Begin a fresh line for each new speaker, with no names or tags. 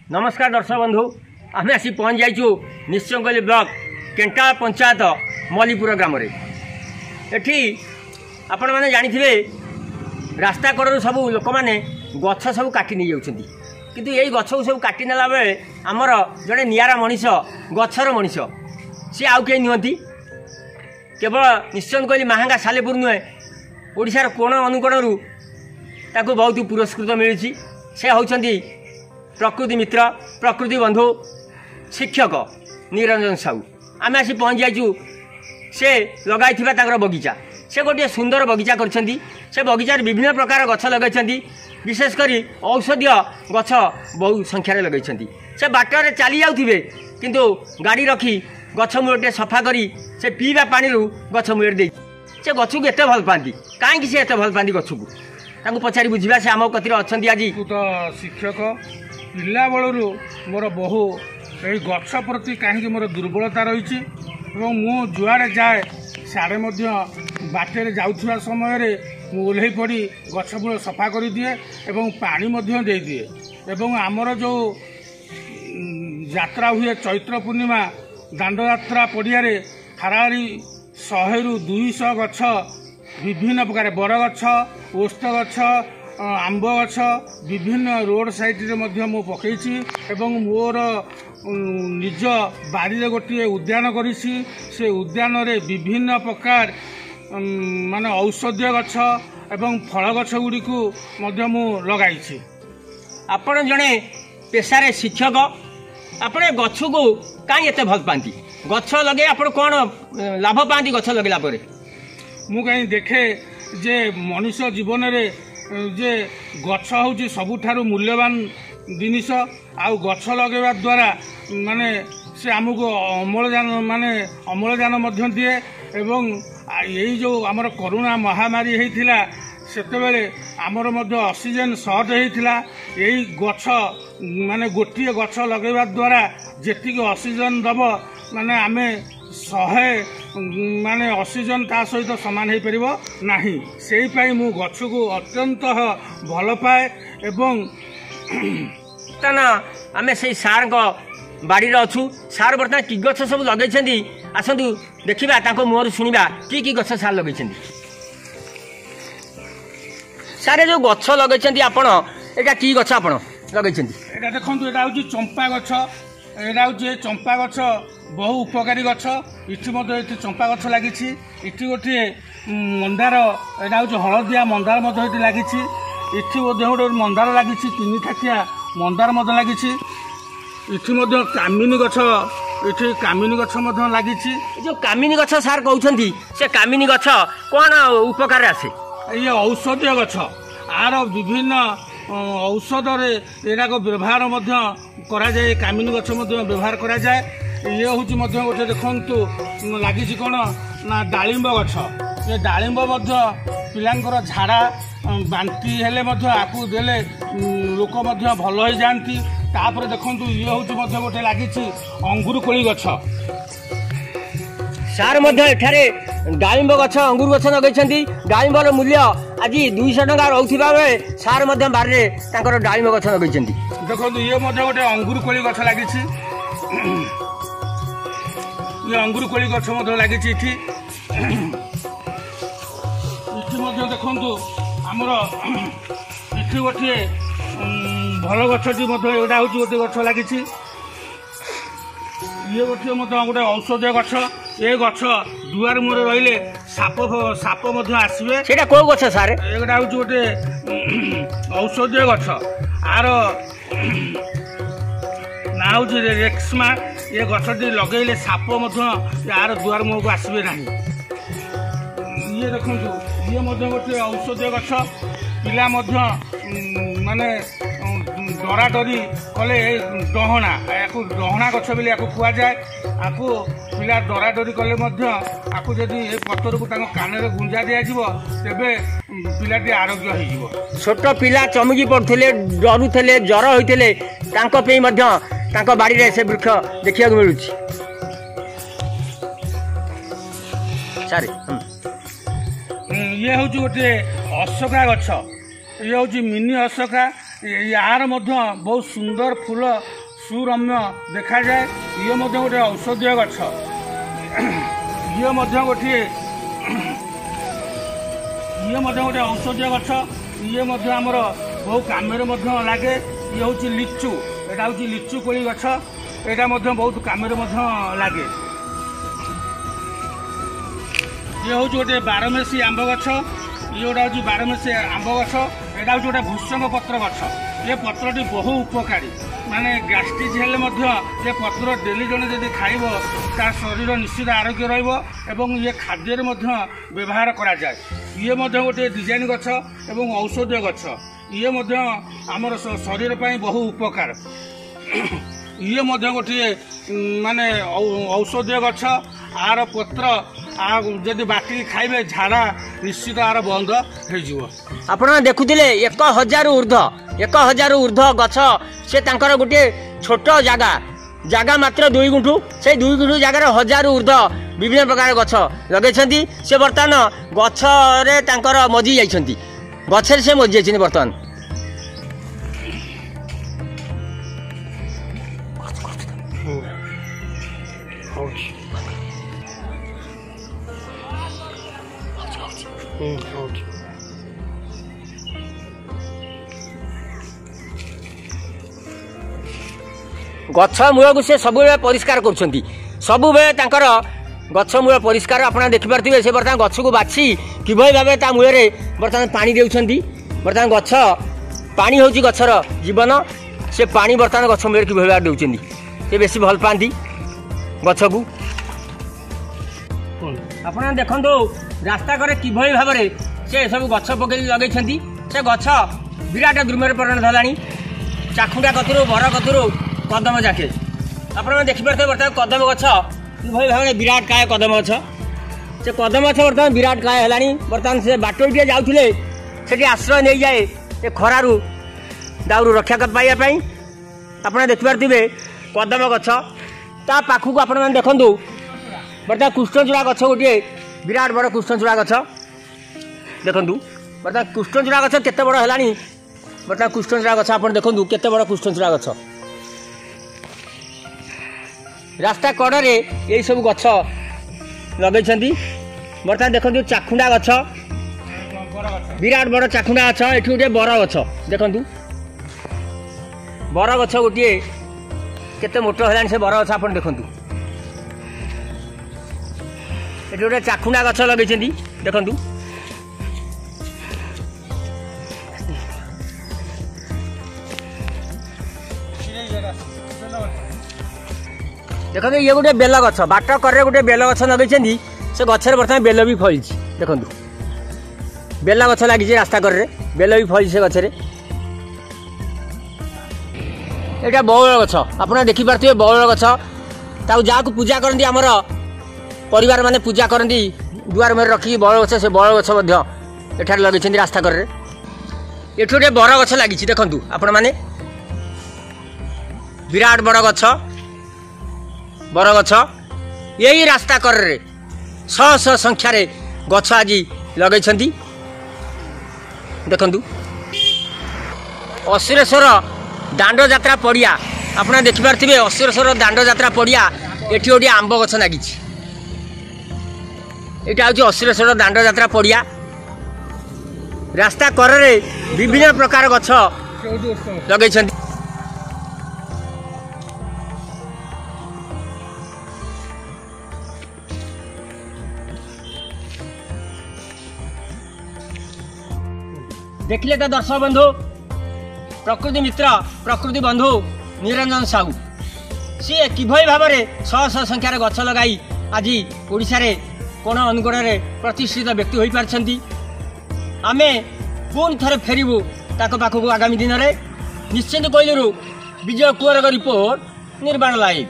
नमस्कार दर्शक बंधु आम आसी पहुँच जाइचु निश्चयली ब्लॉक केंटा पंचायत मलीपुर ग्राम एठी आपण मैंने जानी रास्ता कड़ू सब लोक मैंने गछ सब काटी नहीं जाऊँगी किंतु यही गछ सब काटी नेला बेले आमर जड़े नियारा मनीष गछर मनीष सी आउ कहीं नुहति केवल निश्चयली महांगा सालेपुर नुहे ओडिशार कोण अनुकोणरू ताकू बहुत पुरस्कृत मिली से होती प्रकृति मित्र प्रकृति बंधु शिक्षक निरंजन साहू आम आसी पहुँच जाइचु से लगाई बगीचा से गोटे सुंदर बगीचा करछंती से बगीचार विभिन्न प्रकार गछ लगाई विशेषकर औषधीय गछ बहु संख्यार लगाई से बाटर चली जाऊे किंतु गाड़ी रखी गछ मूलटे सफा करी से पीवा पानी गछ मूल दे से गछ को एत भल पाती कहीं से एत भल पाती गछ को पचारि बुझा से आम कतिर अच्छा आज
तो शिक्षक पिला बलू मोर बहु यही गछ प्रति कहीं मोर दुर्बलता रही मु जुआड़े जाए साड़े बाटे जाऊा समय ओल्हे पड़ी गछ मूल सफा कर दिए एवं पानी दे दिए एवं आमर जो यात्रा हुए चैत्र पूर्णिमा दांड यात्रा पड़िया हाराहारी 100 ରୁ 200 गछ विभिन्न प्रकार बरगछ ओस्त गछ आंब गछ विभिन्न रोड साइड मु पकईची एवं मोर निज बाड़ी गोटे उद्यान करिसी से उद्यान रे विभिन्न प्रकार माने औषधीय गछ एवं फल गछ गुड़ी को मु लगाई।
आपण जड़े पेशारे शिक्षक आपणे गछ को कहीं एत भल पाती गछ लगे आप कौन लाभ पाती गछ लगेला परे
मु कहीं देखे जे मनुष्य जीवन रे जे गछ हूँ सबुठारु मूल्यवान जिनिस आउ गछ लगेवा द्वारा माने से आमको अम्लजान दिए एवं यही जो आमर कोरोना महामारी होता सेतेबेले आमर ऑक्सीजन सर्ट होता यही गछ माने गोटे गछ लगेवा द्वारा जेतिक ऑक्सीजन दब माने आमे 100 माने ऑक्सीजन ता सहित समान हो पारिबो नाही सेही पई मु गछ को अत्यंत भल पाए एवं
तना आमे से सार को बाड़ी अच्छु सार बर्तमान कि गछ सब लगे आसतु देखा ताको मुहर शुणा कि गछ सार लगे सारे जो गछ लगे आपण एटा कि गछ आपण लगे
एटा देखंतु एटा होची चंपा गछ एटा होची चंपा गछ बहु उपकारी गछ इठी चंपा गछ लगी इठी गोटे मंदार एटा होची हलदिया मंदार लगी इठी गोटे मंदार लगी 3 ठाकिया मंदार लगी इठी कामिनी गछ इठी कामिनी गछ लगी
जो कामिनी गछ सार कहउछंती से कामिनी गछ कोन उपकार आसे
ये औषधीय गछ आर विभिन्न औषध एराक व्यवहार करा जाए कामिनी गछ व्यवहार करा जाए ये हूँ गोटे देखु लगी कौन ना डालिंब गछ ये डालिंब पिलांकर झाड़ा बांती हेले आपको देले लोक भल हो जाती तापर देखु ये हूँ गोटे लगी अंगुर कोली गछ
सार एठारे डालिंब गछ अंगुर गछ लगे डालिंबर मूल्य आज 200 टंका रोकथिबा बेले सार बारे तांकर डालिंब गछ लगे
देखो ये गोटे अंगुर कोली गछ लगी ये अंगुर कोली गछ लगी इठी देखु आमर इठी गोटे भल गछटी एटा हूँ गोटे गछ लगी ये गोटे गोटे औषधीय गछ ये गछ दुआर मुहर रहिले साप आसबे
सेटा को गछ सारे
एटा हूँ गोटे औषधीय गछ आर ना हूँ रेक्समा ये गछटी लगेले साप यार दुआर मुह को आसबे ना ये देखु ये गोटे औषधीय गछ पिला माने डराडरी कले डहना या डहना गछ बोली कह जाए आपको पिला डराडरी कले आपको जदि ए पतर को कान में गुंजा दिज्व तेबे पिलाटी आरोग्य हो
छोट पिला चमकी पड़ुले डरुले ज्वर होते बाड़ी से वृक्ष देखा मिलूँ
ये हूँ गोटे अशोका गछ ये हूँ मिनी अशोका यार बहुत सुंदर फूल सुरम्य देखा जाए। ये गोटे औषधीय गछ, ये गोटे औषधीय गछ, ये आमर बहु काम लगे। ये हूँ लिचु, यहाँ हूँ लिचु कोली गछ, यहाँ बहुत काम लगे। ये हूँ गोटे बारमेसी आंब गछ, ये गोटे हूँ बारमेसी आंब गछ, यहाँ हूँ गोटे भूसंग पत्र गछ। ये पत्रटी बहु उपकारी, माने गैस्ट्रिक हेले ये पत्र डेली जने जदि खाइब तार शरीर निश्चित आरोग्य रहिबो एवं ये खाद्य व्यवहार करा जाए। ये गोटे डिजाइन गछ एवं औषधीय गछ, ये आमर शरीर पर बहु उपकार। ये गोटे माने औषधीय गछ, आर पत्र जदि बाटी खाइबे झाड़ा निश्चित आर बंद हो।
आपण देखुले 1000 ऊर्ध्व गछ से तांकर गोटे छोट जगह मात्र 2 गुंठू, से 2 गुंठू जगार 1000 ऊर्ध्व विभिन्न प्रकार गछ लगे। से बर्तमान गछरे तांकर मजी जाइछंती, गछरे से मजी जाइछंती बर्तमान। गछ मूल को से सब परिष्कार करुँच, सब गछ मूल परिष्कार आप देखिपे। से बर्तमान गछ को बाछी किभली भाव ता मूल बर्तमान पानी देउछंती। बर्तमान गछ पानी हूँ गछर जीवन, से पानी बर्तमान गछ मूल किभली भाव देउछंती। से बेसी भल पाती गछ को। आप देखो रास्ता करे किभली भाव से सब गछ पकड़ लगे। से गछ विराट द्रुमरे परिणत होलानी, चाखुंडा कतरू बर कतरू कदम जाके आप देखिपे। बर्तमान कदम गछ किभली भाव विराट काय कदम गछ, से कदम गछ बर्तमान विराट काय है। बर्तमान से बाटोटे जाऊे से आश्रय नहीं जाए ये खरारू दाउरू रक्षा पाइबापी। आप देखिपे कदम गछ ता पाखक आप देखु बर्तमान कृष्णचूड़ा गछ गोटे विराट बड़ कृष्णचूड़ा गछ देखु। बर्तमान कृष्णचूड़ा गछ केते बड़ है। बर्तमान कृष्णचूड़ा गछ आप देखु केते बड़ कृष्णचूड़ा गछ। रास्ता कड़े यही सब गछ लगे। बर्तमान देखो चाखुंडा गछ, विराट बड़ चाखुंडा गछ। ये गोटे बर गछ देखु, बर गछ गोटे केते मोट है। से बर गछ आप देखु, ये गोटे चाखुंडा गछ लगे देखु। देखो ये गोटे बेल गछ, बाट करे गोटे बेल गछ लगे। से गचर बर्तमान बेल भी फली देखु, बेल गछ लगी रास्ता करे बेल भी फली से गचरे। यहाँ बौल गछ आप देखिपे, बौल गछ जहाँ को पूजा करती आमर परिवार माने पूजा करती दुआर में रखी बौल गछ। से बौल गछ एठार लगे रास्ता करे। ये गोटे बर गछ लगी देखु आपण मैंने, विराट बड़ गछ बर गछ। यही रास्ता करे 100 संख्यार गछ आज लगे देखु। असिरेश्वर दांड यात्रा पड़िया आप देखिपे, असिरेश्वर दांड यात्रा पड़िया ये गोटे आंब गछ लगी। यहाँ हूँ असिरेश्वर दांड यात्रा पड़िया। रास्ता करे विभिन्न प्रकार गछ लगे। देखिले तो दर्शक बंधु, प्रकृति मित्र प्रकृति बंधु निरंजन साहू सी किभली भाव में 100 संख्यार गछ लगाई आज ओडिशा रे कोण अनुकोण प्रतिष्ठित व्यक्ति हो पारछंती। आमे पुणी थे फेरबू ताको पाखक आगामी दिन में। निश्चिंत कोइलू विजय कुंवर रिपोर्ट निर्माण लाइव।